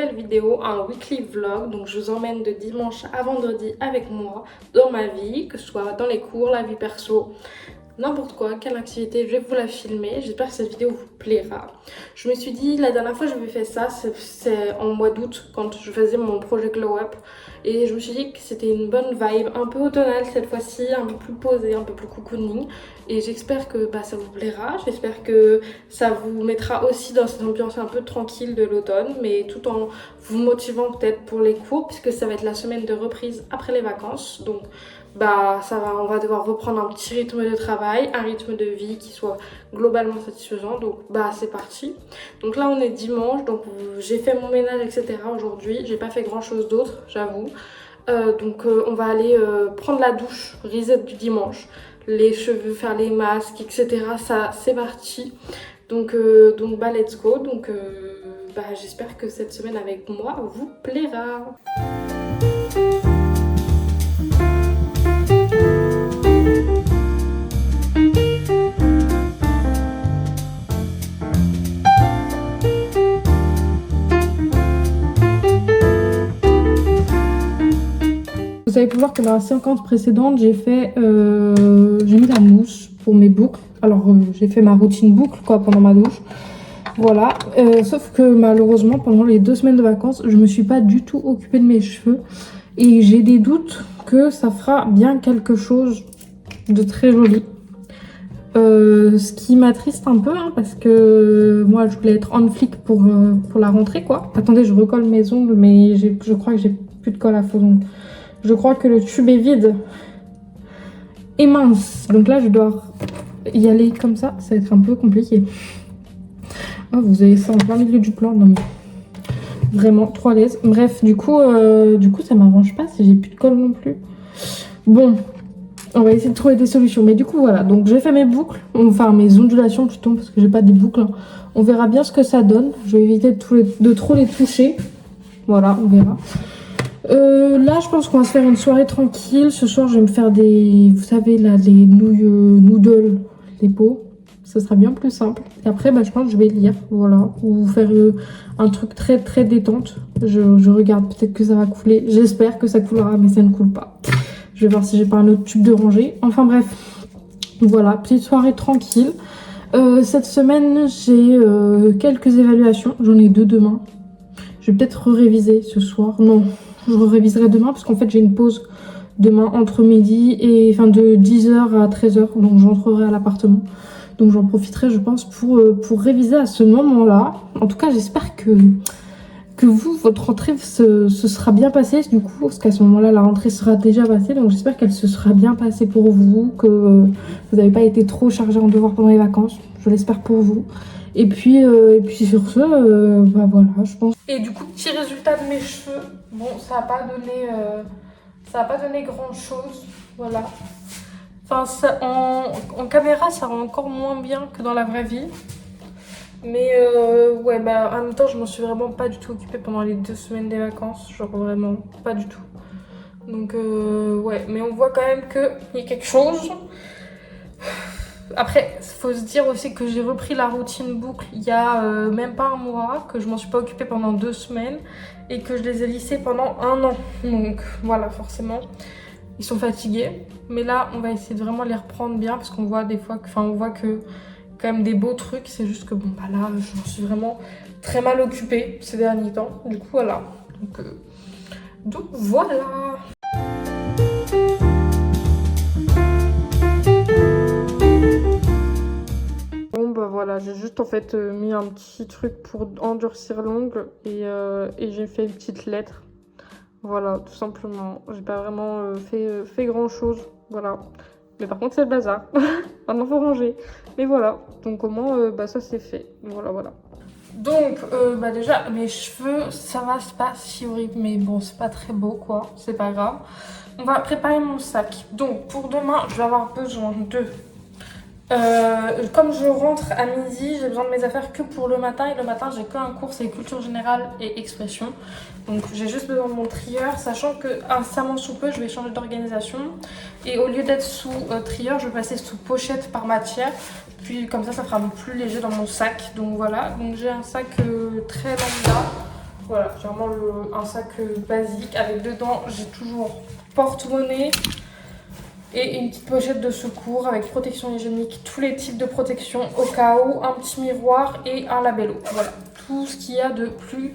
nouvelle vidéo, un weekly vlog. Donc je vous emmène de dimanche à vendredi avec moi dans ma vie, que ce soit dans les cours, la vie perso, n'importe quoi, quelle activité, je vais vous la filmer. J'espère que cette vidéo vous plaira. Je me suis dit, la dernière fois que j'avais fait ça, c'est en mois d'août, quand je faisais mon projet Glow Up. Et je me suis dit que c'était une bonne vibe, un peu automnale cette fois-ci, un peu plus posée, un peu plus cocooning. Et j'espère que ça vous plaira, j'espère que ça vous mettra aussi dans cette ambiance un peu tranquille de l'automne, mais tout en vous motivant peut-être pour les cours, puisque ça va être la semaine de reprise après les vacances. Donc on va devoir reprendre un petit rythme de travail, un rythme de vie qui soit globalement satisfaisant. Donc c'est parti. Donc là on est dimanche, donc j'ai fait mon ménage etc. aujourd'hui. J'ai pas fait grand chose d'autre, j'avoue. On va aller prendre la douche, reset du dimanche. Les cheveux, faire les masques, etc. Ça c'est parti. Donc let's go. J'espère que cette semaine avec moi vous plaira. Vous avez pu voir que dans la séquence précédente, j'ai mis la mousse pour mes boucles. Alors j'ai fait ma routine boucle pendant ma douche. Voilà. Sauf que malheureusement, pendant les 2 semaines de vacances, je me suis pas du tout occupée de mes cheveux. Et j'ai des doutes que ça fera bien quelque chose de très joli. Ce qui m'attriste un peu, parce que moi je voulais être on flic pour la rentrée quoi. Attendez, je recolle mes ongles, mais je crois que j'ai plus de colle à faux ongles. Je crois que le tube est vide et mince. Donc là, je dois y aller comme ça. Ça va être un peu compliqué. Oh, vous avez ça en plein milieu du plan. Non mais vraiment trop à l'aise. Bref, du coup, ça m'arrange pas si j'ai plus de colle non plus. Bon, on va essayer de trouver des solutions. Mais du coup, voilà. Donc j'ai fait mes boucles, enfin mes ondulations plutôt, parce que j'ai pas des boucles. On verra bien ce que ça donne. Je vais éviter de trop les toucher. Voilà, on verra. Là je pense qu'on va se faire une soirée tranquille. Ce soir je vais me faire vous savez là, les nouilles noodles, les pots. Ce sera bien plus simple. Et après je pense que je vais lire, voilà. Ou faire un truc très très détente. Je regarde, peut-être que ça va couler. J'espère que ça coulera, mais ça ne coule pas. Je vais voir si j'ai pas un autre tube de rangée. Enfin bref, voilà, petite soirée tranquille. Cette semaine j'ai quelques évaluations. J'en ai 2 demain. Je vais peut-être réviser ce soir. Non, je réviserai demain parce qu'en fait j'ai une pause demain entre midi et de 10h à 13h. Donc j'entrerai à l'appartement. Donc j'en profiterai je pense pour réviser à ce moment-là. En tout cas j'espère que votre rentrée se sera bien passée du coup. Parce qu'à ce moment-là la rentrée sera déjà passée. Donc j'espère qu'elle se sera bien passée pour vous. Que vous n'avez pas été trop chargé en devoirs pendant les vacances. Je l'espère pour vous. Et puis sur ce, voilà, je pense. Et du coup, petit résultat de mes cheveux. Bon, ça n'a pas donné grand chose. Voilà. Enfin, en caméra, ça rend encore moins bien que dans la vraie vie. Mais en même temps, je m'en suis vraiment pas du tout occupée pendant les 2 semaines des vacances. Genre vraiment, pas du tout. Donc, mais on voit quand même qu'il y a quelque chose. Après, il faut se dire aussi que j'ai repris la routine boucle il y a même pas un mois, que je m'en suis pas occupée pendant 2 semaines et que je les ai lissés pendant 1 an. Donc voilà, forcément, ils sont fatigués. Mais là, on va essayer de vraiment les reprendre bien parce qu'on voit des fois, on voit que quand même des beaux trucs. C'est juste que là, je m'en suis vraiment très mal occupée ces derniers temps. Du coup, voilà. Donc voilà. Voilà, j'ai juste mis un petit truc pour endurcir l'ongle et j'ai fait une petite lettre. Voilà, tout simplement. J'ai pas vraiment fait grand chose. Voilà. Mais par contre, c'est le bazar. Maintenant, faut ranger. Mais voilà. Donc, au moins, ça c'est fait. Voilà. Donc, déjà, mes cheveux, ça va, c'est pas si horrible. Mais bon, c'est pas très beau, quoi. C'est pas grave. On va préparer mon sac. Donc, pour demain, je vais avoir besoin de... comme je rentre à midi, j'ai besoin de mes affaires que pour le matin. Et le matin, j'ai qu'un cours, c'est culture générale et expression. Donc j'ai juste besoin de mon trieur, sachant que incessamment sous peu, je vais changer d'organisation. Et au lieu d'être sous trieur, je vais passer sous pochette par matière. Puis comme ça fera plus léger dans mon sac. Donc voilà, donc j'ai un sac très lambda. Voilà, j'ai vraiment un sac basique avec dedans, j'ai toujours porte-monnaie et une petite pochette de secours avec protection hygiénique, tous les types de protection au cas où, un petit miroir et un labello. Voilà, tout ce qu'il y a de plus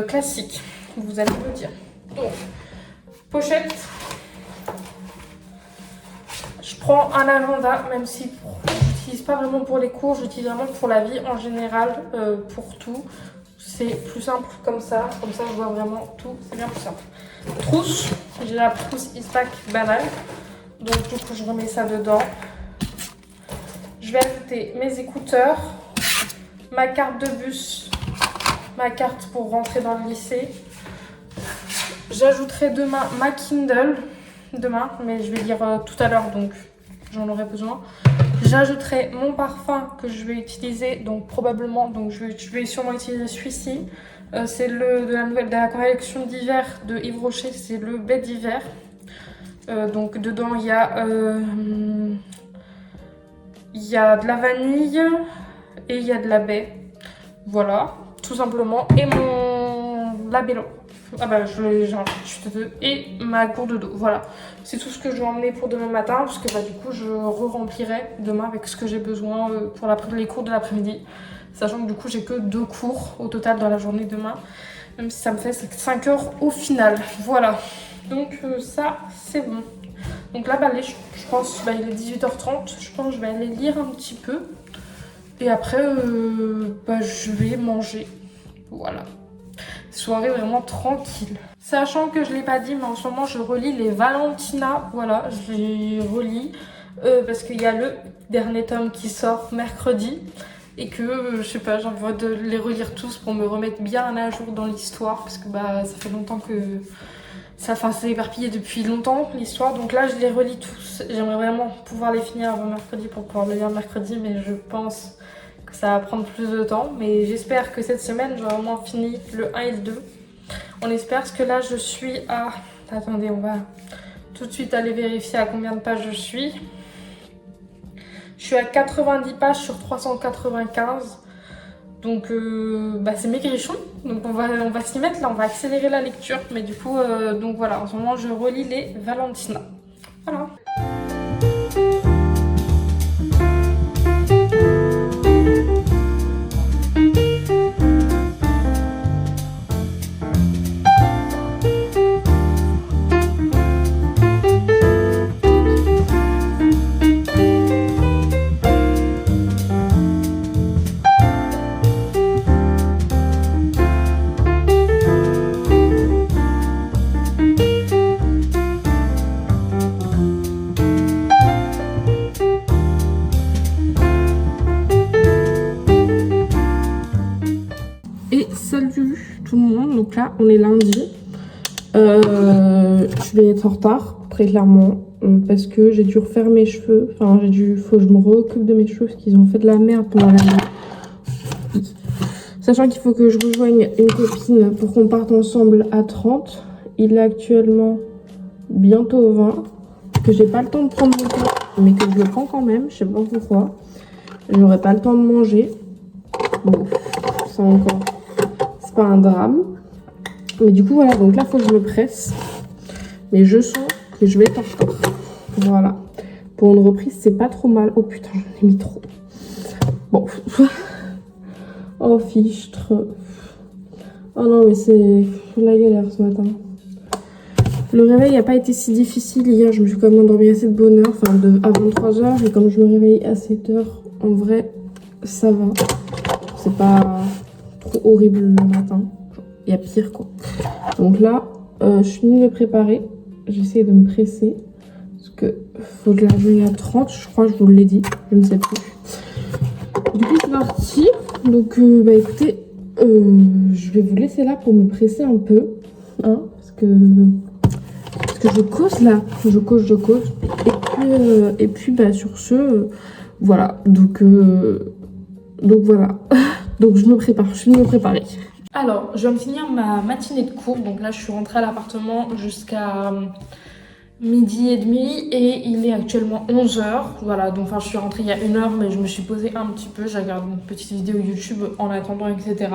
classique, vous allez me dire. Donc, pochette. Je prends un agenda, même si je n'utilise pas vraiment pour les cours, j'utilise vraiment pour la vie en général, pour tout. C'est plus simple comme ça je vois vraiment tout, c'est bien plus simple. Trousse, j'ai la trousse Eastpak banale, donc du coup je remets ça dedans. Je vais ajouter mes écouteurs, ma carte de bus, ma carte pour rentrer dans le lycée. J'ajouterai demain ma Kindle, mais je vais lire tout à l'heure, donc j'en aurai besoin. J'ajouterai mon parfum que je vais utiliser, donc probablement, donc je vais sûrement utiliser celui-ci. C'est de la collection d'hiver de Yves Rocher, c'est le baie d'hiver. Donc dedans il y a de la vanille et il y a de la baie. Voilà, tout simplement. Et mon labello. Ah bah et ma gourde d'eau, voilà. C'est tout ce que je vais emmener pour demain matin, parce que bah, du coup je remplirai demain avec ce que j'ai besoin pour les cours de l'après-midi. Sachant que du coup j'ai que 2 cours au total dans la journée demain, même si ça me fait 5 heures au final. Voilà, donc ça c'est bon. Donc là bah, je pense bah, il est 18h30, je pense que je vais aller lire un petit peu. Et après bah, je vais manger, voilà. Soirée vraiment tranquille. Sachant que je ne l'ai pas dit, mais en ce moment je relis les Valentina. Voilà, je les relis parce qu'il y a le dernier tome qui sort mercredi. Et que, je sais pas, j'ai envie de les relire tous pour me remettre bien à jour dans l'histoire. Parce que bah, ça fait longtemps que... ça s'est éparpillé depuis longtemps l'histoire. Donc là, je les relis tous. J'aimerais vraiment pouvoir les finir avant mercredi pour pouvoir les lire mercredi. Mais je pense... que ça va prendre plus de temps, mais j'espère que cette semaine j'aurai au moins fini le 1 et le 2. On espère, parce que là je suis à... Attendez, on va tout de suite aller vérifier à combien de pages je suis. Je suis à 90 pages sur 395. Donc bah, c'est maigrichon, donc on va s'y mettre là, on va accélérer la lecture. Mais du coup, donc voilà, en ce moment je relis les Valentina. Voilà. Salut tout le monde, donc là on est lundi. Je vais être en retard très clairement parce que j'ai dû refaire mes cheveux. Enfin faut que je me réoccupe de mes cheveux parce qu'ils ont fait de la merde pendant l'année. Sachant qu'il faut que je rejoigne une copine pour qu'on parte ensemble à 30. Il est actuellement bientôt 20. Que j'ai pas le temps de prendre mon temps, mais que je le prends quand même, je sais pas pourquoi. J'aurai pas le temps de manger. Bon, ça encore. Pas un drame, mais du coup voilà, donc là faut que je me presse, mais je sens que je vais être en retard. Voilà, pour une reprise c'est pas trop mal. Oh putain, j'en ai mis trop. Bon, oh fichtre. Oh non mais c'est la galère ce matin. Le réveil n'a pas été si difficile hier, je me suis quand même endormie assez de bonne heure, enfin à 23h, et comme je me réveille à 7h, en vrai ça va, c'est pas trop horrible le matin, il y a pire quoi. Donc là je suis venue me préparer, j'essaie de me presser parce que faut que je la rejoigne à 30, je crois que je vous l'ai dit, je ne sais plus. Du coup c'est parti, donc bah écoutez, je vais vous laisser là pour me presser un peu, hein, parce que je cause là, je cause, et puis bah sur ce, voilà, donc voilà. Donc je me prépare, je finis de me préparer. Alors, je viens de finir ma matinée de cours. Donc là, je suis rentrée à l'appartement jusqu'à 12h30 et il est actuellement 11h. Voilà, donc enfin, je suis rentrée il y a 1 heure, mais je me suis posée un petit peu. J'ai regardé une petite vidéo YouTube en attendant, etc.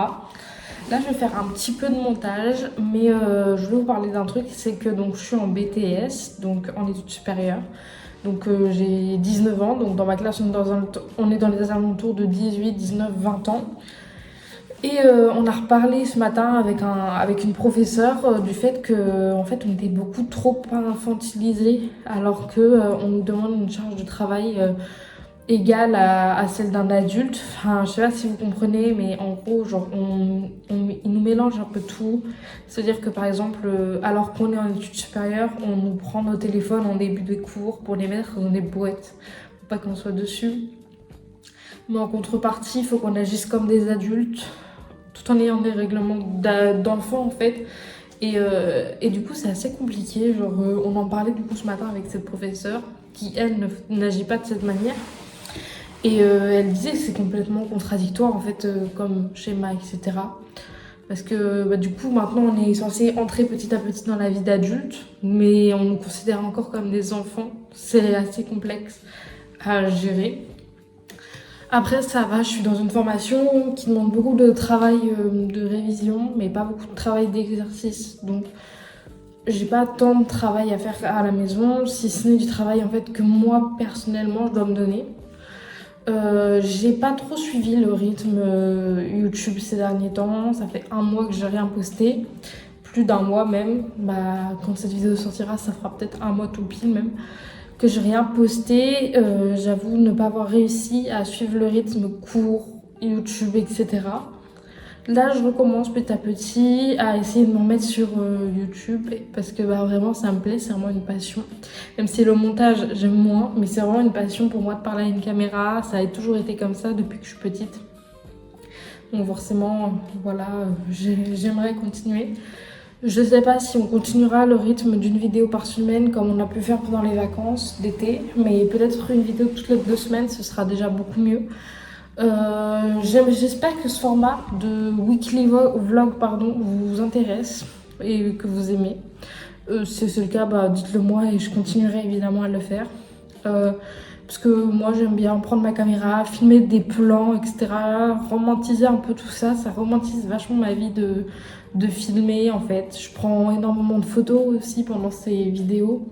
Là, je vais faire un petit peu de montage, mais je voulais vous parler d'un truc, c'est que donc, je suis en BTS, donc en études supérieures. Donc j'ai 19 ans, donc dans ma classe, on est dans les alentours de 18, 19, 20 ans. Et on a reparlé ce matin avec une professeure du fait que en fait, on était beaucoup trop infantilisés, alors qu'on nous demande une charge de travail égale à celle d'un adulte. Enfin, je sais pas si vous comprenez, mais en gros, genre, ils nous mélangent un peu tout. C'est-à-dire que par exemple, alors qu'on est en études supérieures, on nous prend nos téléphones en début de cours pour les mettre dans des boîtes, pour pas qu'on soit dessus. Mais en contrepartie, il faut qu'on agisse comme des adultes, tout en ayant des règlements d'enfants en fait. Et du coup, c'est assez compliqué. Genre, on en parlait du coup ce matin avec cette professeure qui, elle, n'agit pas de cette manière. Et elle disait que c'est complètement contradictoire en fait comme schéma, etc. Parce que bah, du coup maintenant on est censé entrer petit à petit dans la vie d'adulte, mais on nous considère encore comme des enfants. C'est assez complexe à gérer. Après ça va, je suis dans une formation qui demande beaucoup de travail de révision, mais pas beaucoup de travail d'exercice. Donc j'ai pas tant de travail à faire à la maison, si ce n'est du travail en fait que moi personnellement je dois me donner. J'ai pas trop suivi le rythme YouTube ces derniers temps. Ça fait un mois que j'ai rien posté. Plus d'un mois même. Bah, quand cette vidéo sortira, ça fera peut-être un mois tout pile même. Que j'ai rien posté. J'avoue ne pas avoir réussi à suivre le rythme court, YouTube, etc. Là, je recommence petit à petit à essayer de m'en mettre sur YouTube parce que bah, vraiment ça me plaît, c'est vraiment une passion. Même si le montage j'aime moins, mais c'est vraiment une passion pour moi de parler à une caméra. Ça a toujours été comme ça depuis que je suis petite. Donc forcément, voilà, j'aimerais continuer. Je sais pas si on continuera le rythme d'une vidéo par semaine comme on a pu faire pendant les vacances d'été, mais peut-être une vidéo toutes les 2 semaines, ce sera déjà beaucoup mieux. J'espère que ce format de weekly vlog vous intéresse et que vous aimez. Si c'est le cas, bah, dites-le moi et je continuerai évidemment à le faire. Parce que moi j'aime bien prendre ma caméra, filmer des plans, etc. Romantiser un peu tout ça, ça romantise vachement ma vie de filmer en fait. Je prends énormément de photos aussi pendant ces vidéos.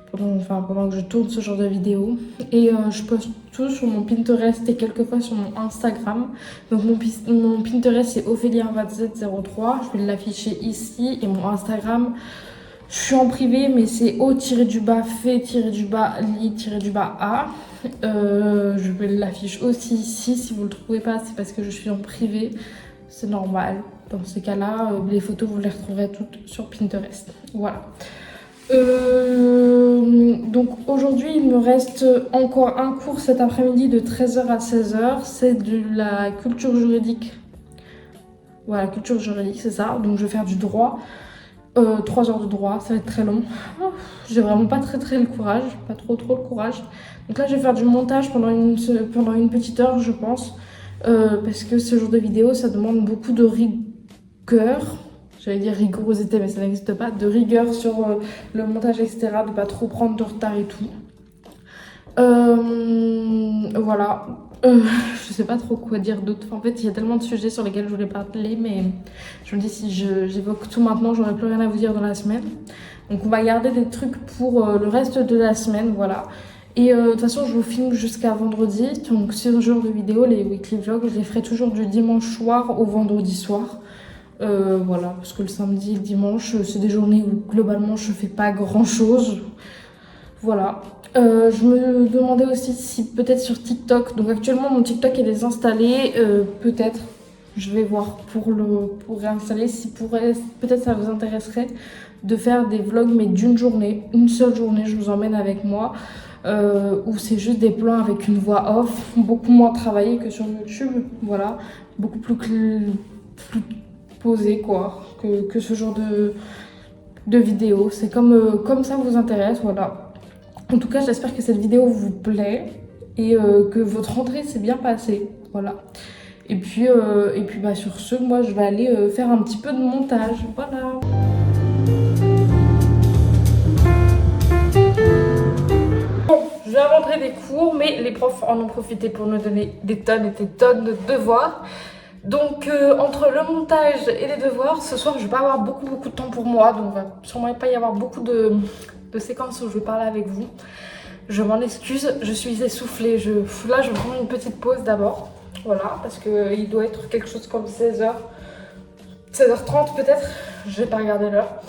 Pendant que je tourne ce genre de vidéos. Et je poste tout sur mon Pinterest et quelquefois sur mon Instagram. Donc mon Pinterest c'est Ophélia2703. Je vais l'afficher ici. Et mon Instagram, je suis en privé mais c'est O-fait-li-a. Je vais l'afficher aussi ici. Si vous le trouvez pas, c'est parce que je suis en privé. C'est normal. Dans ces cas-là, les photos vous les retrouverez toutes sur Pinterest. Voilà. Donc aujourd'hui il me reste encore un cours cet après-midi de 13h à 16h, c'est de la culture juridique. Voilà, culture juridique c'est ça, donc je vais faire du droit, 3 heures de droit, ça va être très long. J'ai vraiment pas très le courage, pas trop le courage. Donc là je vais faire du montage pendant une petite heure je pense, parce que ce genre de vidéo ça demande beaucoup de rigueur. J'allais dire rigorosité, mais ça n'existe pas, de rigueur sur le montage, etc., de pas trop prendre de retard et tout. Voilà. Je sais pas trop quoi dire d'autre. En fait, il y a tellement de sujets sur lesquels je voulais parler, mais je me dis si j'évoque tout maintenant, j'aurai plus rien à vous dire dans la semaine. Donc on va garder des trucs pour le reste de la semaine, voilà. Et de toute façon, je vous filme jusqu'à vendredi. Donc ce genre de vidéos, les weekly vlogs, je les ferai toujours du dimanche soir au vendredi soir. Voilà, parce que le samedi et le dimanche, c'est des journées où globalement je fais pas grand chose. Voilà. Je me demandais aussi si peut-être sur TikTok, donc actuellement mon TikTok est désinstallé, peut-être je vais voir pour réinstaller, si peut-être ça vous intéresserait de faire des vlogs mais d'une journée, une seule journée, je vous emmène avec moi, où c'est juste des plans avec une voix off, beaucoup moins travaillé que sur YouTube, voilà, beaucoup plus posé quoi, que ce genre de vidéo. C'est comme ça vous intéresse, voilà. En tout cas, j'espère que cette vidéo vous plaît et que votre rentrée s'est bien passée, voilà. Et puis bah, sur ce, moi je vais aller faire un petit peu de montage, voilà. Bon, je viens rentrer des cours, mais les profs en ont profité pour nous donner des tonnes et des tonnes de devoirs. Donc entre le montage et les devoirs, ce soir je vais pas avoir beaucoup de temps pour moi, donc il va sûrement pas y avoir beaucoup de séquences où je vais parler avec vous. Je m'en excuse, je suis essoufflée, là je vais prendre une petite pause d'abord, voilà, parce qu'il doit être quelque chose comme 16h, 16h30 peut-être, je vais pas regarder l'heure.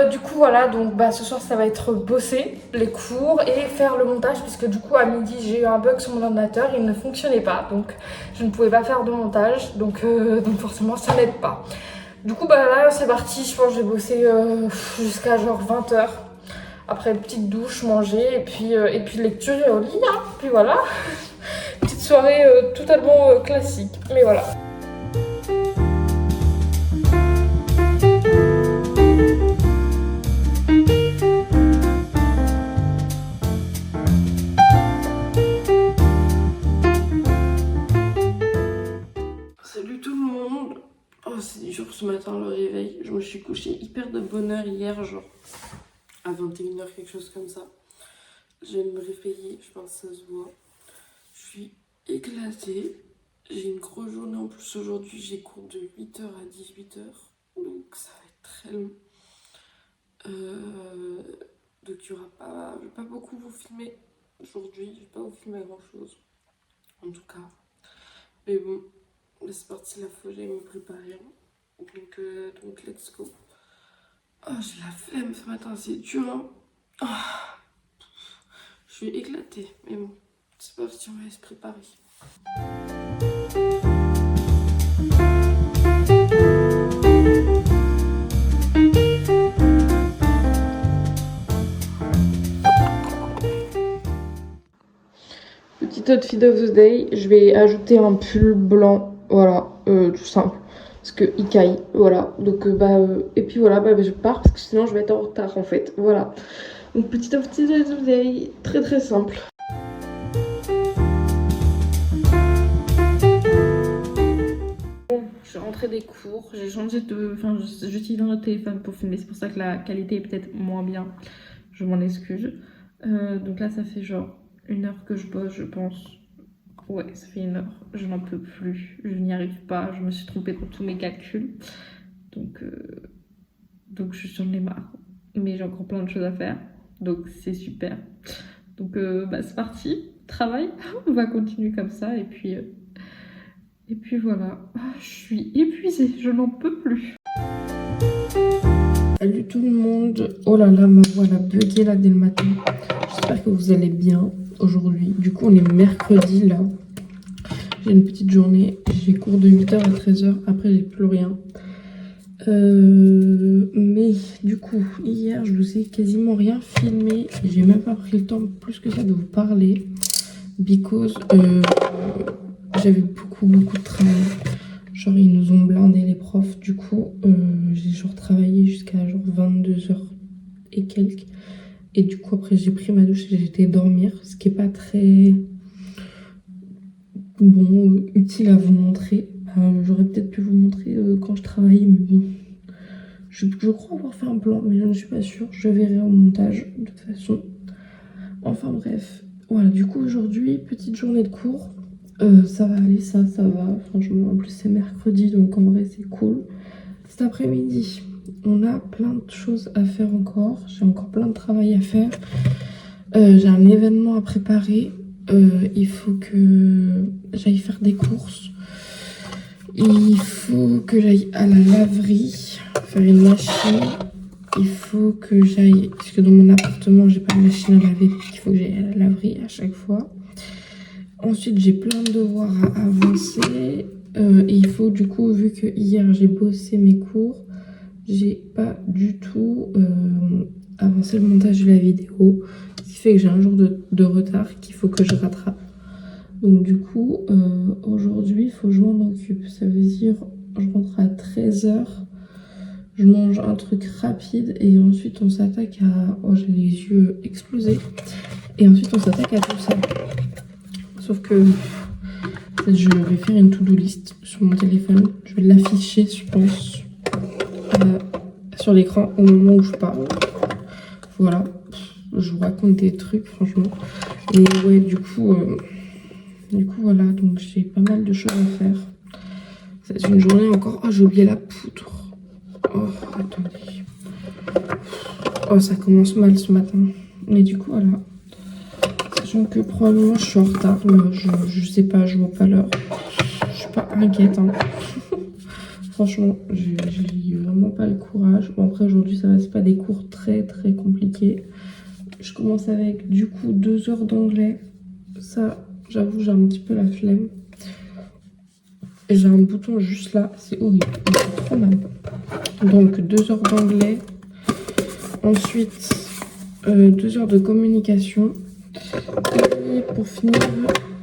Du coup voilà, donc ce soir ça va être bosser les cours et faire le montage, puisque du coup à midi j'ai eu un bug sur mon ordinateur, il ne fonctionnait pas, donc je ne pouvais pas faire de montage, donc forcément ça n'aide pas. Du coup là c'est parti, je pense que je vais bosser jusqu'à genre 20h. Après petite douche, manger et puis lecture et au lit, hein. Puis voilà, petite soirée totalement classique, mais voilà. Salut tout le monde. Oh, c'est dur ce matin le réveil. Je me suis couchée hyper de bonne heure hier, genre à 21h, quelque chose comme ça. Je viens de me réveiller, je pense que ça se voit. Je suis éclatée. J'ai une grosse journée en plus aujourd'hui. J'ai cours de 8h à 18h. Donc ça va être très long. Donc il y aura pas... Je vais pas beaucoup vous filmer aujourd'hui. Je vais pas vous filmer grand chose. En tout cas. Mais bon, c'est parti, là faut que j'aille me préparer. Donc let's go. Oh, j'ai la flemme ce matin, c'est dur, hein. Oh, je suis éclatée, mais bon, c'est parti, on va se préparer. Petit outfit of the day, je vais ajouter un pull blanc, voilà, tout simple. Parce que il caille, voilà. Donc et puis voilà, je pars parce que sinon je vais être en retard en fait. Voilà. Donc petit outfit of the day, très simple. Bon, je suis rentrée des cours, j'ai changé de. Enfin, j'utilise un autre téléphone pour filmer, c'est pour ça que la qualité est peut-être moins bien. Je m'en excuse. Donc là, ça fait genre 1 heure que je bosse, je pense. Ouais, ça fait 1 heure, je n'en peux plus, je n'y arrive pas, je me suis trompée dans tous mes calculs. Donc j'en ai marre. Mais j'ai encore plein de choses à faire, donc c'est super. Donc c'est parti, travail, on va continuer comme ça et puis voilà. Je suis épuisée, je n'en peux plus. Salut tout le monde. Oh là là, ma voix a bugué là dès le matin. J'espère que vous allez bien aujourd'hui. Du coup, on est mercredi là. J'ai une petite journée. J'ai cours de 8h à 13h. Après, j'ai plus rien. Mais du coup, hier, je vous ai quasiment rien filmé. J'ai même pas pris le temps plus que ça de vous parler. Because j'avais beaucoup de travail. Genre, ils nous ont blindé les profs. Du coup, j'ai genre travaillé jusqu'à genre 22h et quelques. Et du coup, après, j'ai pris ma douche et j'ai été dormir. Ce qui est pas très bon, utile à vous montrer. J'aurais peut-être pu vous montrer quand je travaillais, mais bon. Je crois avoir fait un plan, mais je ne suis pas sûre. Je verrai au montage, de toute façon. Enfin bref. Voilà, du coup, aujourd'hui, petite journée de cours. Ça va aller, ça va. Franchement, en plus, c'est mercredi, donc en vrai, c'est cool. Cet après-midi, on a plein de choses à faire encore. J'ai encore plein de travail à faire. J'ai un événement à préparer. Il faut que j'aille faire des courses. Il faut que j'aille à la laverie faire une machine. Il faut que j'aille, parce que dans mon appartement j'ai pas de machine à laver, donc il faut que j'aille à la laverie à chaque fois. Ensuite j'ai plein de devoirs à avancer. Et il faut du coup, vu que hier j'ai bossé mes cours, j'ai pas du tout avancé le montage de la vidéo. Ce qui fait que j'ai un jour de retard qu'il faut que je rattrape. Donc du coup, aujourd'hui, il faut que je m'en occupe. Ça veut dire, je rentre à 13h, je mange un truc rapide et ensuite on s'attaque à... Oh, j'ai les yeux explosés. Et ensuite on s'attaque à tout ça. Sauf que je vais faire une to-do list sur mon téléphone. Je vais l'afficher, je pense, sur l'écran au moment où je parle. Voilà, je vous raconte des trucs, franchement. Et ouais, du coup, voilà, donc j'ai pas mal de choses à faire. C'est une journée encore. Oh, j'ai oublié la poudre. Oh, attendez. Oh, ça commence mal ce matin. Mais du coup, voilà. Sachant que probablement je suis en retard. Mais je sais pas, je vois pas l'heure. Je suis pas inquiète. Hein. Franchement, j'ai vraiment pas le courage. Bon, après, aujourd'hui, ça va, c'est pas des cours très très compliqués. Je commence avec du coup 2 heures d'anglais. Ça, j'avoue, j'ai un petit peu la flemme. Et j'ai un bouton juste là, c'est horrible, c'est trop mal. Donc 2 heures d'anglais. Ensuite, 2 heures de communication. Et pour finir,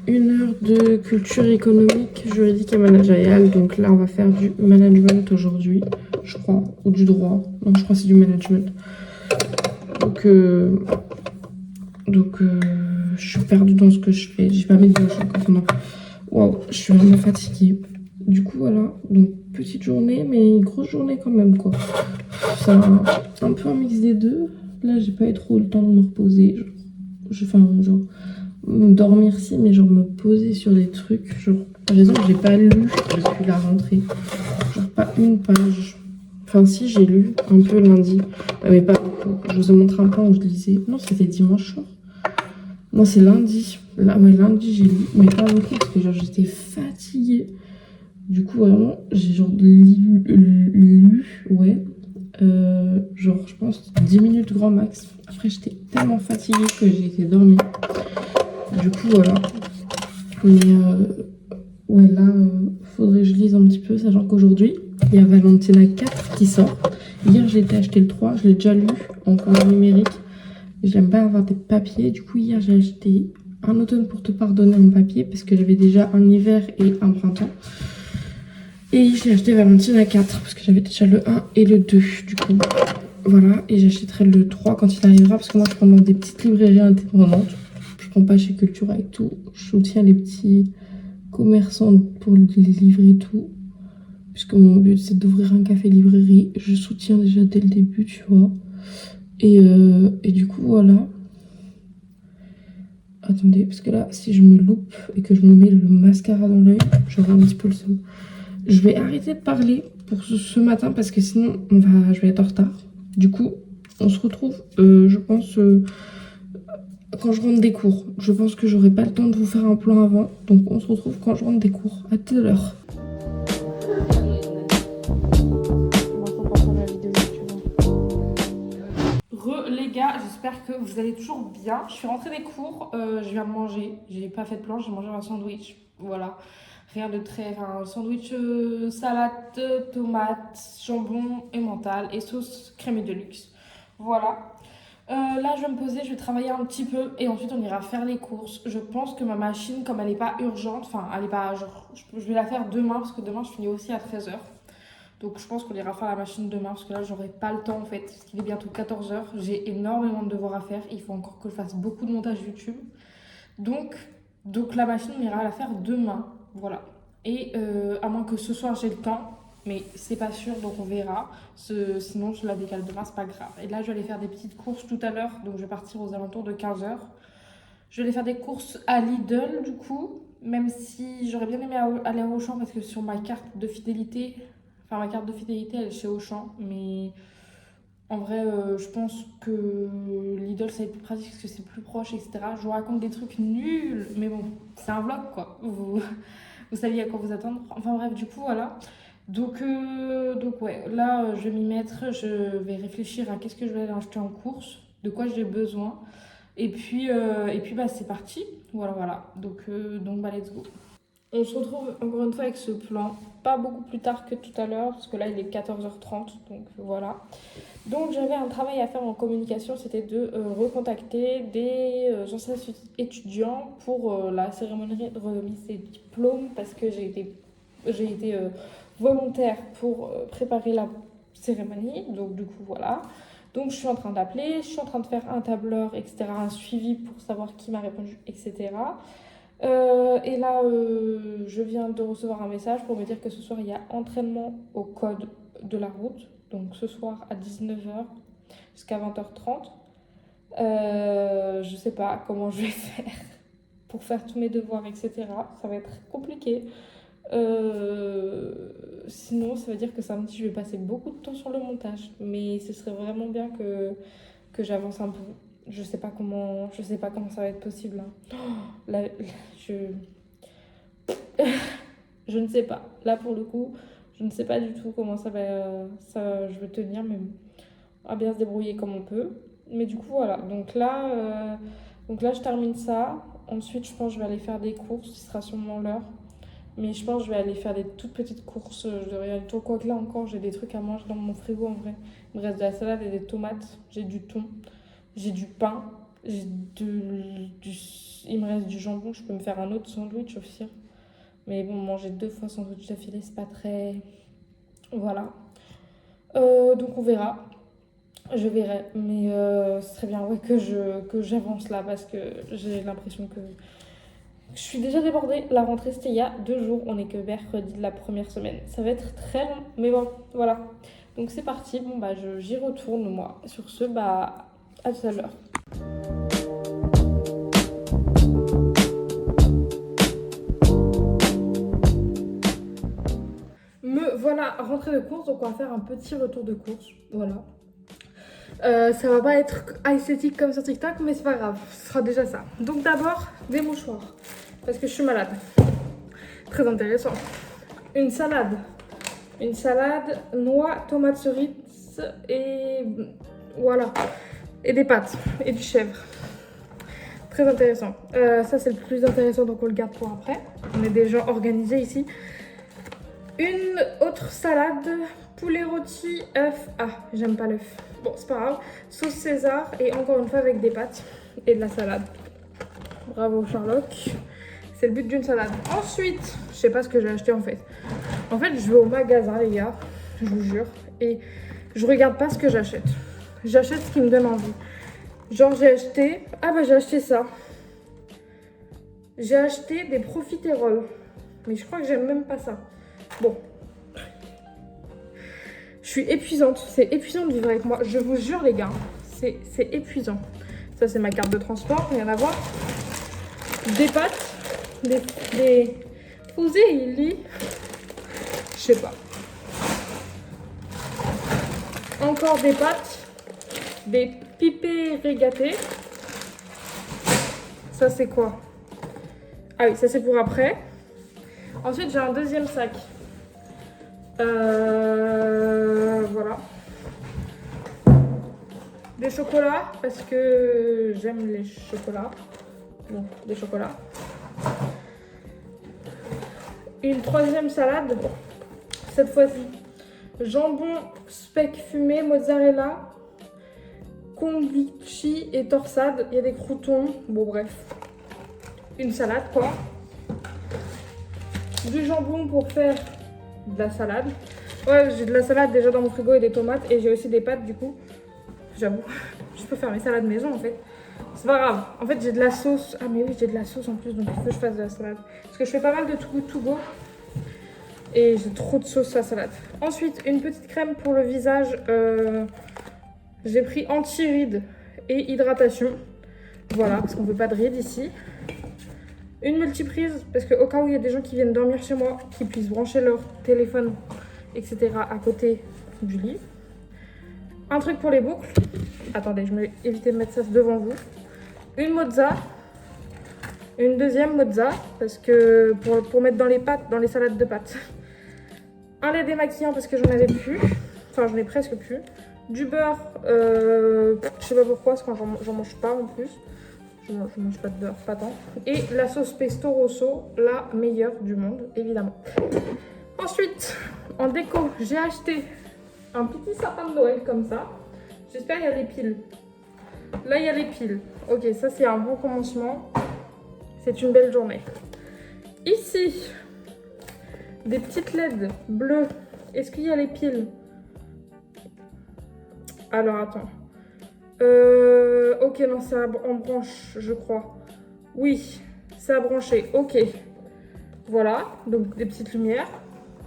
1 heure de culture économique, juridique et managériale. Donc là, on va faire du management aujourd'hui, je crois, ou du droit. Non, je crois que c'est du management. Donc, je suis perdue dans ce que je fais. J'ai pas mis de motion quand on en... Waouh, je suis vraiment fatiguée. Du coup, voilà. Donc, petite journée, mais grosse journée quand même, quoi. C'est un peu un mix des deux. Là, j'ai pas eu trop le temps de me reposer. Enfin, genre, me dormir si, mais genre me poser sur des trucs. Genre, par exemple, j'ai pas lu depuis la rentrée. Genre, pas une page. Enfin, si, j'ai lu un peu lundi. Mais pas beaucoup. Je vous ai montré un peu où je lisais. Non, c'était dimanche soir. Non, c'est lundi. Là, ouais, lundi, j'ai lu. Mais pas beaucoup parce que genre, j'étais fatiguée. Du coup, vraiment, j'ai genre lu ouais. Genre, je pense 10 minutes grand max. Après, j'étais tellement fatiguée que j'ai été dormir. Du coup, voilà. Mais ouais, là, faudrait que je lise un petit peu, sachant qu'aujourd'hui, il y a Valentina 4 qui sort. Hier, j'ai été acheter le 3, je l'ai déjà lu en format numérique. J'aime pas avoir des papiers. Du coup, hier, j'ai acheté Un automne pour te pardonner en papier parce que j'avais déjà un hiver et un printemps. Et j'ai acheté Valentina 4 parce que j'avais déjà le 1 et le 2 du coup. Voilà, et j'achèterai le 3 quand il arrivera parce que moi je prends dans des petites librairies indépendantes. Je prends pas chez Cultura et tout. Je soutiens les petits commerçants pour les livrer et tout. Puisque mon but c'est d'ouvrir un café librairie. Je soutiens déjà dès le début, tu vois. Et du coup, voilà. Attendez, parce que là, si je me loupe et que je me mets le mascara dans l'œil, j'aurai un petit peu le seum. Je vais arrêter de parler pour ce matin parce que sinon je vais être en retard. Du coup, on se retrouve, je pense, quand je rentre des cours. Je pense que j'aurai pas le temps de vous faire un plan avant. Donc on se retrouve quand je rentre des cours. À tout à l'heure. Les gars, j'espère que vous allez toujours bien. Je suis rentrée des cours, je viens de manger. J'ai pas fait de plan, j'ai mangé un sandwich. Voilà. Rien de très. Enfin, un sandwich salade, tomate, jambon et mental et sauce crémée de luxe. Voilà. Là, je vais me poser, je vais travailler un petit peu et ensuite on ira faire les courses. Je pense que ma machine, comme elle n'est pas urgente, enfin, elle est pas genre. Je vais la faire demain parce que demain je finis aussi à 13h. Donc je pense qu'on ira faire la machine demain parce que là j'aurai pas le temps en fait. Parce qu'il est bientôt 14h. J'ai énormément de devoirs à faire. Il faut encore que je fasse beaucoup de montage YouTube. Donc, donc la machine on ira la faire demain. Voilà. Et à moins que ce soir j'ai le temps. Mais c'est pas sûr donc on verra. Sinon je la décale demain, c'est pas grave. Et là je vais aller faire des petites courses tout à l'heure. Donc je vais partir aux alentours de 15h. Je vais aller faire des courses à Lidl du coup. Même si j'aurais bien aimé aller à Auchan parce que sur ma carte de fidélité, enfin, ma carte de fidélité, elle est chez Auchan. Mais en vrai, je pense que Lidl, ça va être plus pratique parce que c'est plus proche, etc. Je vous raconte des trucs nuls. Mais bon, c'est un vlog, quoi. Vous saviez à quoi vous attendre. Enfin bref, du coup, voilà. Donc ouais, là, je vais m'y mettre. Je vais réfléchir à qu'est-ce que je vais aller acheter en course, de quoi j'ai besoin. Et puis bah, c'est parti. Voilà, voilà. Donc bah, let's go. On se retrouve encore une fois avec ce plan, pas beaucoup plus tard que tout à l'heure, parce que là il est 14h30, donc voilà. Donc j'avais un travail à faire en communication, c'était de recontacter des anciens étudiants pour la cérémonie de remise des diplômes, parce que j'ai été volontaire pour préparer la cérémonie, donc du coup voilà. Donc je suis en train d'appeler, je suis en train de faire un tableur, etc., un suivi pour savoir qui m'a répondu, etc. Et là, je viens de recevoir un message pour me dire que ce soir, il y a entraînement au code de la route. Donc ce soir à 19h jusqu'à 20h30. Je sais pas comment je vais faire pour faire tous mes devoirs, etc. Ça va être compliqué. Sinon, ça veut dire que samedi, je vais passer beaucoup de temps sur le montage. Mais ce serait vraiment bien que j'avance un peu. Je sais pas comment ça va être possible, hein. Là, je, je ne sais pas. Là, pour le coup, je ne sais pas du tout comment je vais tenir, mais bon, on va bien se débrouiller comme on peut. Mais du coup, voilà. Donc là, je termine ça. Ensuite, je pense que je vais aller faire des courses. Ce sera sûrement l'heure. Mais je pense que je vais aller faire des toutes petites courses de rien du tout. Quoique là encore, j'ai des trucs à manger dans mon frigo en vrai. Il me reste de la salade et des tomates. J'ai du thon. J'ai du pain. J'ai du... Il me reste du jambon. Je peux me faire un autre sandwich aussi. Mais bon, manger 2 fois sandwich d'affilée, c'est pas très... Voilà. Donc on verra. Je verrai. Mais ce serait bien ouais, que j'avance là parce que j'ai l'impression que je suis déjà débordée. La rentrée, c'était il y a 2 jours. On n'est que mercredi de la première semaine. Ça va être très long, mais bon, voilà. Donc c'est parti. Bon, bah, j'y retourne, moi. Sur ce, bah, à tout à l'heure. Me voilà rentrée de course. Donc on va faire un petit retour de course. Voilà. Ça va pas être esthétique comme sur TikTok, mais c'est pas grave. Ce sera déjà ça. Donc d'abord, des mouchoirs. Parce que je suis malade. Très intéressant. Une salade. Une salade, noix, tomates cerises et voilà. Et des pâtes et du chèvre. Très intéressant. Ça c'est le plus intéressant donc on le garde pour après. On est déjà organisé ici. Une autre salade, poulet rôti, œuf. Ah, j'aime pas l'œuf. Bon, c'est pas grave. Sauce César et encore une fois avec des pâtes et de la salade. Bravo Sherlock. C'est le but d'une salade. Ensuite, je sais pas ce que j'ai acheté en fait. En fait, je vais au magasin, les gars, je vous jure, et je regarde pas ce que j'achète. J'achète ce qui me donne envie. Genre, j'ai acheté... Ah bah, j'ai acheté ça. J'ai acheté des profiteroles. Mais je crois que j'aime même pas ça. Bon. Je suis épuisante. C'est épuisant de vivre avec moi. Je vous jure, les gars, c'est épuisant. Ça, c'est ma carte de transport, rien à voir. Des pâtes. Des fusilli. Je sais pas. Encore des pâtes. Des pipés régatés. Ça, c'est quoi? Ah oui, ça, c'est pour après. Ensuite, j'ai un deuxième sac. Voilà. Des chocolats, parce que j'aime les chocolats. Donc, des chocolats. Une troisième salade. Cette fois-ci, jambon, speck fumé, mozzarella, kondichi et torsade. Il y a des croutons. Bon, bref. Une salade, quoi. Du jambon pour faire de la salade. Ouais, j'ai de la salade déjà dans mon frigo et des tomates. Et j'ai aussi des pâtes, du coup. J'avoue, je peux faire mes salades maison, en fait. C'est pas grave. En fait, j'ai de la sauce. Ah, mais oui, j'ai de la sauce en plus, donc il faut que je fasse de la salade. Parce que je fais pas mal de to go. Et j'ai trop de sauce à salade. Ensuite, une petite crème pour le visage. J'ai pris anti-rides et hydratation. Voilà, parce qu'on veut pas de rides ici. Une multiprise, parce qu'au cas où il y a des gens qui viennent dormir chez moi, qui puissent brancher leur téléphone, etc. à côté du lit. Un truc pour les boucles. Attendez, je vais éviter de mettre ça devant vous. Une mozza. Une deuxième mozza, parce que pour mettre dans les pâtes, dans les salades de pâtes. Un lait démaquillant parce que j'en avais plus. Enfin, j'en ai presque plus. Du beurre, je sais pas pourquoi, parce que j'en mange pas en plus. Je mange pas de beurre, pas tant. Et la sauce pesto rosso, la meilleure du monde, évidemment. Ensuite, en déco, j'ai acheté un petit sapin de Noël comme ça. J'espère qu'il y a les piles. Là, il y a les piles. Ok, ça c'est un bon commencement. C'est une belle journée. Ici, des petites LED bleues. Est-ce qu'il y a les piles? Alors, attends. Ok, non, c'est en branche, je crois. Oui, c'est à brancher. Ok. Voilà, donc des petites lumières.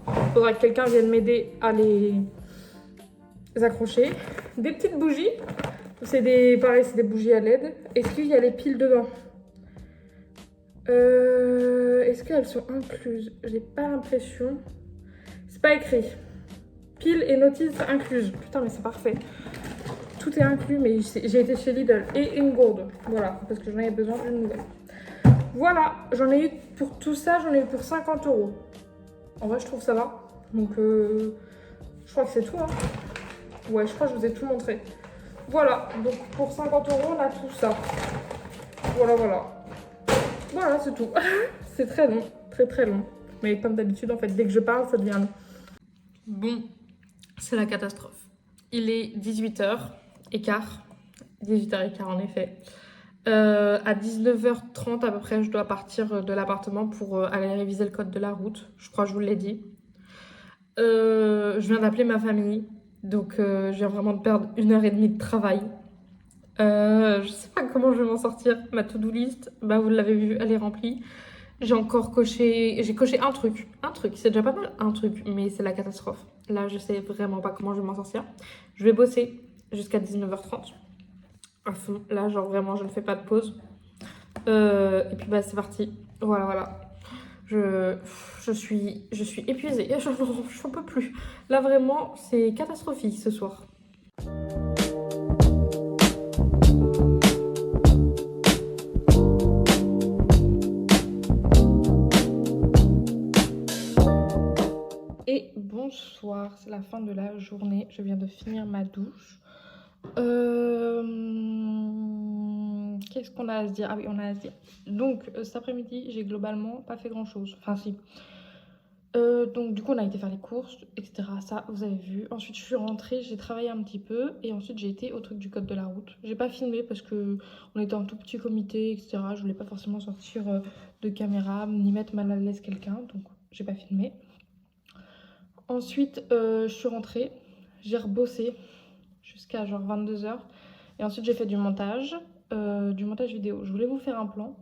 Il faudra que quelqu'un vienne m'aider à les accrocher. Des petites bougies. Pareil, c'est des bougies à LED. Est-ce qu'il y a les piles dedans? Est-ce qu'elles sont incluses? J'ai pas l'impression. C'est pas écrit. Pile et notices incluses. Putain, mais c'est parfait. Tout est inclus, mais j'ai été chez Lidl et une gourde. Voilà, parce que j'en avais besoin d'une nouvelle. Voilà, j'en ai eu pour tout ça, j'en ai eu pour 50 €. En vrai, je trouve ça va. Donc, je crois que c'est tout. Hein. Ouais, je crois que je vous ai tout montré. Voilà, donc pour 50 €, on a tout ça. Voilà, voilà. Voilà, c'est tout. C'est très long, très très long. Mais comme d'habitude, en fait, dès que je parle, ça devient long. Bon, c'est la catastrophe. Il est 18h15. 18h15 en effet. À 19h30 à peu près, je dois partir de l'appartement pour aller réviser le code de la route. Je crois que je vous l'ai dit. Je viens d'appeler ma famille. Donc je viens vraiment de perdre 1h30 de travail. Je sais pas comment je vais m'en sortir. Ma to-do list, bah vous l'avez vu, elle est remplie. J'ai coché un truc, c'est déjà pas mal, un truc, mais c'est la catastrophe. Là, je sais vraiment pas comment je vais m'en sortir. Je vais bosser jusqu'à 19h30. À fond, là, genre vraiment, je ne fais pas de pause. Et puis bah c'est parti. Voilà, voilà. Je suis épuisée. Je n'en peux plus. Là, vraiment, c'est catastrophique ce soir. Et bonsoir, c'est la fin de la journée. Je viens de finir ma douche. Qu'est-ce qu'on a à se dire? Ah oui, on a à se dire. Donc, cet après-midi, j'ai globalement pas fait grand-chose. Enfin, si. Donc, du coup, on a été faire les courses, etc. Ça, vous avez vu. Ensuite, je suis rentrée, j'ai travaillé un petit peu. Et ensuite, j'ai été au truc du code de la route. J'ai pas filmé parce que on était en tout petit comité, etc. Je voulais pas forcément sortir de caméra, ni mettre mal à l'aise quelqu'un. Donc, j'ai pas filmé. Ensuite, je suis rentrée. J'ai rebossé jusqu'à genre 22h. Et ensuite, j'ai fait du montage vidéo. Je voulais vous faire un plan,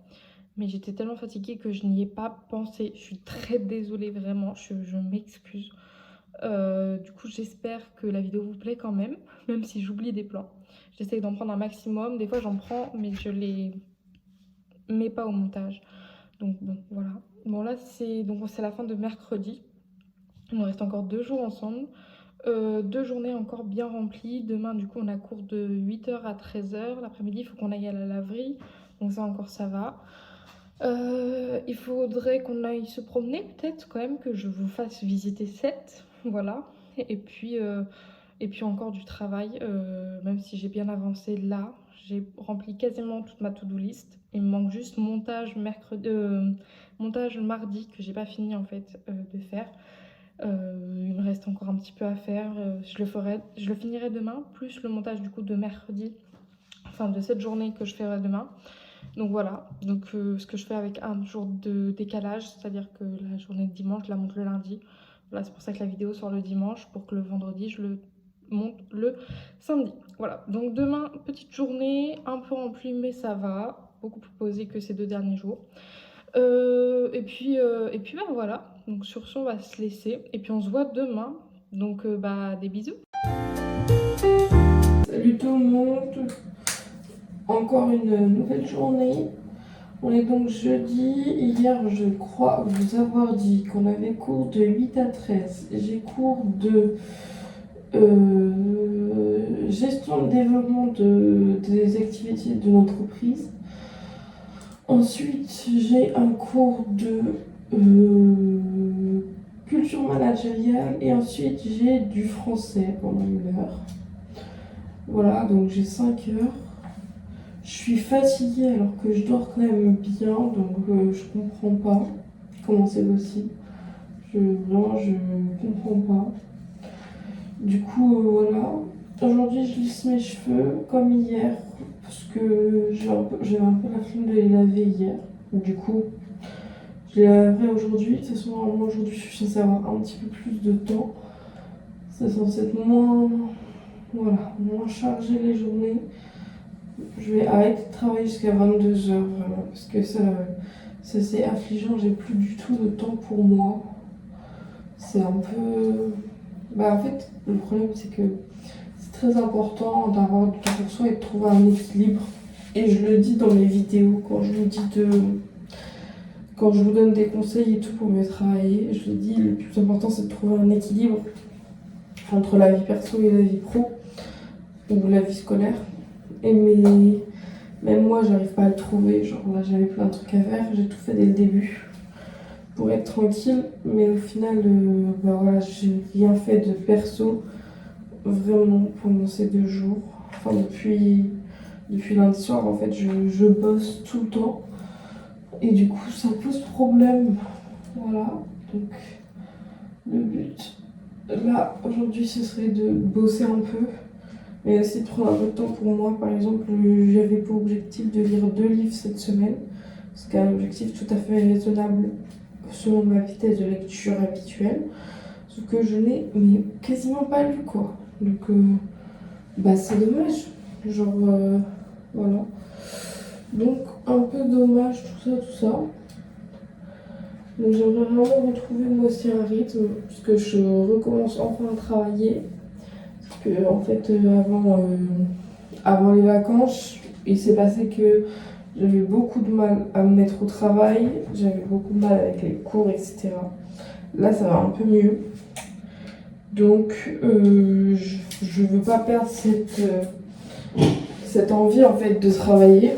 mais j'étais tellement fatiguée que je n'y ai pas pensé. Je suis très désolée, vraiment, je m'excuse. Du coup, j'espère que la vidéo vous plaît quand même, même si j'oublie des plans. J'essaie d'en prendre un maximum. Des fois, j'en prends, mais je les mets pas au montage. Donc bon, voilà. Bon, là, c'est la fin de mercredi. Il nous reste encore 2 jours ensemble. 2 journées encore bien remplies. Demain, du coup, on a cours de 8h à 13h. L'après-midi, il faut qu'on aille à la laverie. Donc ça encore, ça va. Il faudrait qu'on aille se promener, peut-être quand même, que je vous fasse visiter Sète. Voilà. Et puis encore du travail, même si j'ai bien avancé là. J'ai rempli quasiment toute ma to-do list. Il me manque juste montage mardi que j'ai pas fini en fait de faire. Il me reste encore un petit peu à faire. Je le finirai demain, plus le montage du coup de mercredi, enfin de cette journée que je ferai demain. Donc voilà, donc ce que je fais avec un jour de décalage, c'est-à-dire que la journée de dimanche, je la monte le lundi. Voilà, c'est pour ça que la vidéo sort le dimanche, pour que le vendredi, je le monte le samedi. Voilà, donc demain, petite journée, un peu remplie, mais ça va. Beaucoup plus posée que ces 2 derniers jours. Et puis bah voilà, donc sur ce on va se laisser et puis on se voit demain, donc bah des bisous. Salut tout le monde, encore une nouvelle journée. On est donc jeudi. Hier je crois vous avoir dit qu'on avait cours de 8 à 13. J'ai cours de gestion de développement des activités de l'entreprise. Ensuite, j'ai un cours de culture managériale et ensuite j'ai du français pendant 1 heure. Voilà, donc j'ai 5 heures. Je suis fatiguée alors que je dors quand même bien, donc je comprends pas comment c'est possible. Vraiment, je comprends pas. Du coup, voilà. Aujourd'hui, je lisse mes cheveux comme hier parce que j'avais un peu la flemme de les laver hier. Du coup, je les laverai aujourd'hui. De toute façon, normalement, aujourd'hui, je suis censée avoir un petit peu plus de temps. C'est censé être moins chargé les journées. Je vais arrêter de travailler jusqu'à 22h vraiment parce que ça c'est affligeant. J'ai plus du tout de temps pour moi. C'est un peu. Bah, en fait, le problème, c'est que c'est très important d'avoir du temps pour soi et de trouver un équilibre. Et je le dis dans mes vidéos quand je vous dis quand je vous donne des conseils et tout pour mieux travailler, je vous dis, le plus important c'est de trouver un équilibre entre la vie perso et la vie pro, ou la vie scolaire. Même moi, j'arrive pas à le trouver. Genre là, j'avais plein de trucs à faire, j'ai tout fait dès le début pour être tranquille, mais au final, voilà, j'ai rien fait de perso vraiment pendant ces 2 jours. Enfin, depuis lundi soir, en fait, je bosse tout le temps et du coup, ça pose problème. Voilà, donc le but là aujourd'hui, ce serait de bosser un peu, mais aussi de prendre un peu de temps pour moi. Par exemple, j'avais pour objectif de lire 2 livres cette semaine, ce qui est un objectif tout à fait raisonnable selon ma vitesse de lecture habituelle, ce que je n'ai mais quasiment pas lu quoi. Donc c'est dommage, genre voilà. Donc un peu dommage tout ça. Donc j'aimerais vraiment retrouver moi aussi un rythme, puisque je recommence enfin à travailler. Parce que en fait avant les vacances, il s'est passé que j'avais beaucoup de mal à me mettre au travail, j'avais beaucoup de mal avec les cours, etc. Là, ça va un peu mieux. Donc, je veux pas perdre cette envie en fait de travailler.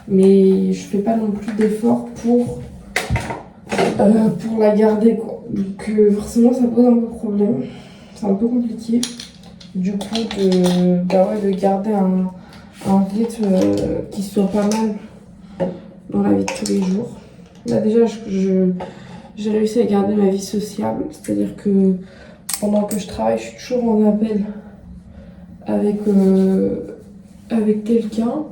Mais je fais pas non plus d'efforts pour la garder, quoi. Donc, forcément, ça pose un peu problème. C'est un peu compliqué. Du coup, de garder un rythme qui soit pas mal dans la vie de tous les jours. Là déjà j'ai réussi à garder ma vie sociable, c'est-à-dire que pendant que je travaille, je suis toujours en appel avec quelqu'un.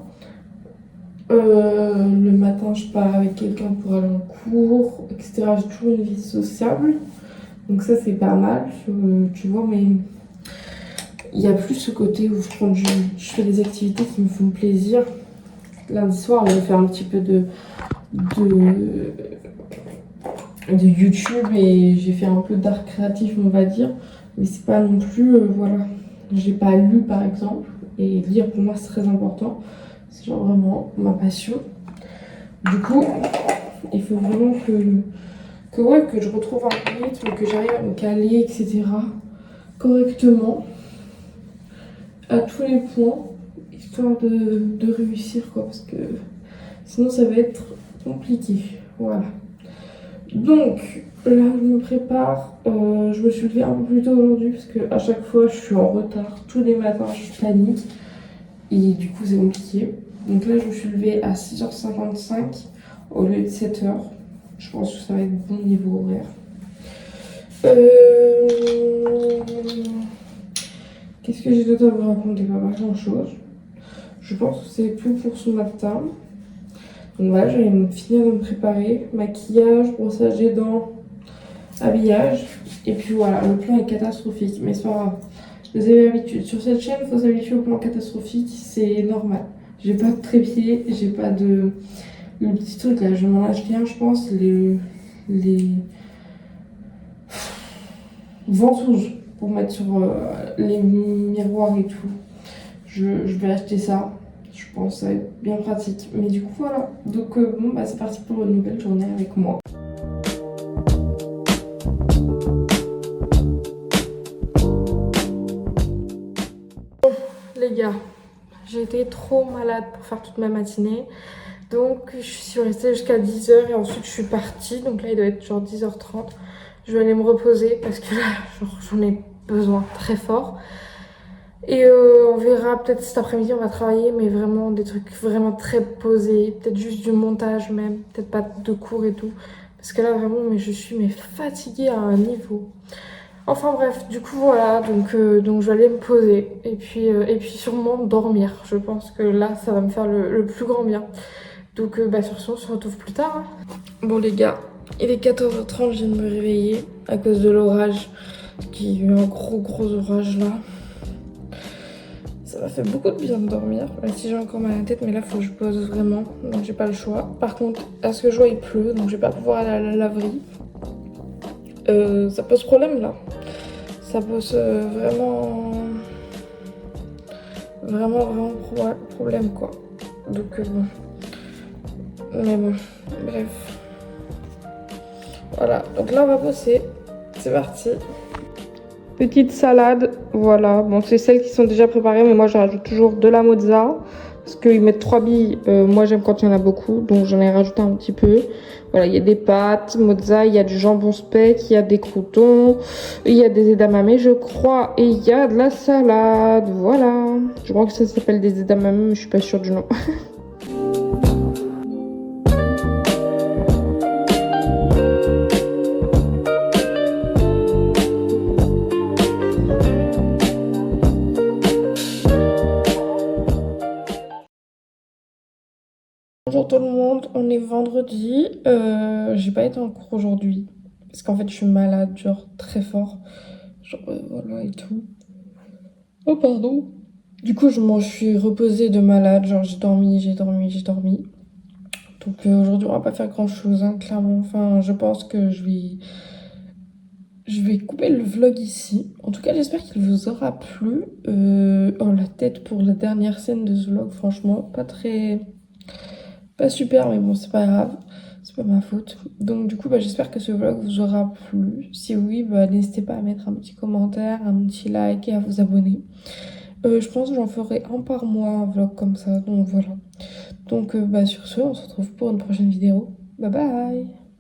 Le matin, je pars avec quelqu'un pour aller en cours, etc. J'ai toujours une vie sociable, donc ça c'est pas mal, tu vois, mais il y a plus ce côté où je fais des activités qui me font plaisir. Lundi soir, j'ai fait un petit peu de YouTube et j'ai fait un peu d'art créatif, on va dire. Mais c'est pas non plus, voilà. J'ai pas lu par exemple. Et lire pour moi c'est très important. C'est genre vraiment ma passion. Du coup, il faut vraiment que je retrouve un rythme, que j'arrive à me caler, etc. correctement. À tous les points. Histoire de réussir quoi. Parce que sinon ça va être compliqué. Voilà. Donc là, je me prépare. Je me suis levée un peu plus tôt aujourd'hui parce que à chaque fois, je suis en retard. Tous les matins, je panique. Et du coup, c'est compliqué. Donc là, je me suis levée à 6h55 au lieu de 7h. Je pense que ça va être bon niveau horaire. Qu'est-ce que j'ai d'autre à vous raconter? Pas grand-chose. Je pense que c'est tout pour ce matin. Donc voilà, je vais finir de me préparer. Maquillage, brossage des dents, habillage. Et puis voilà, le plan est catastrophique. Mais c'est pas grave. Vous avez l'habitude. Sur cette chaîne, il faut s'habituer au plan catastrophique. C'est normal. J'ai pas de trépied, j'ai pas de... Le petit truc là, je m'en acheter un, je pense. Les ventouses pour mettre sur les miroirs et tout. Je vais acheter ça. Je pense que ça va être bien pratique. Mais du coup, voilà. Donc, c'est parti pour une nouvelle journée avec moi. Bon, les gars, j'ai été trop malade pour faire toute ma matinée. Donc, je suis restée jusqu'à 10h et ensuite je suis partie. Donc là, il doit être genre 10h30. Je vais aller me reposer parce que là, j'en ai besoin très fort. Et on verra, peut-être cet après-midi on va travailler, mais vraiment des trucs vraiment très posés, peut-être juste du montage même, peut-être pas de cours et tout. Parce que là vraiment, je suis fatiguée à un niveau. Enfin bref, du coup voilà, donc je vais aller me poser et puis sûrement dormir. Je pense que là ça va me faire le plus grand bien. Donc sur ce, on se retrouve plus tard. Bon les gars, il est 14h30, je viens de me réveiller à cause de l'orage. Il y a eu un gros orage là. Ça m'a fait beaucoup de bien de dormir, même si j'ai encore mal à la tête, mais là faut que je pose vraiment, donc j'ai pas le choix. Par contre, à ce que je vois il pleut, donc je vais pas pouvoir aller à la laverie. Ça pose problème là. Ça pose vraiment problème quoi. Donc bon. Mais bon, bref. Voilà, donc là on va bosser. C'est parti. Petite salade, voilà. Bon, c'est celles qui sont déjà préparées, mais moi je rajoute toujours de la mozza. Parce qu'ils mettent 3 billes, moi j'aime quand il y en a beaucoup, donc j'en ai rajouté un petit peu. Voilà, il y a des pâtes, mozza, il y a du jambon speck, il y a des croutons, il y a des edamame, je crois, et il y a de la salade, voilà. Je crois que ça s'appelle des edamame, mais je suis pas sûre du nom. Bonjour tout le monde, on est vendredi. J'ai pas été en cours aujourd'hui parce qu'en fait je suis malade, genre très fort. Genre voilà et tout. Oh pardon. Du coup je m'en suis reposée de malade, genre j'ai dormi, j'ai dormi, j'ai dormi. Donc aujourd'hui on va pas faire grand chose hein, clairement. Enfin je pense que je vais couper le vlog ici. En tout cas j'espère qu'il vous aura plu. Oh la tête pour la dernière scène de ce vlog, franchement pas super, mais bon, c'est pas grave, c'est pas ma faute. Donc du coup, bah, j'espère que ce vlog vous aura plu. Si oui, bah, n'hésitez pas à mettre un petit commentaire, un petit like et à vous abonner. Je pense que j'en ferai un par mois, un vlog comme ça, donc voilà. Donc bah, sur ce, on se retrouve pour une prochaine vidéo. Bye bye!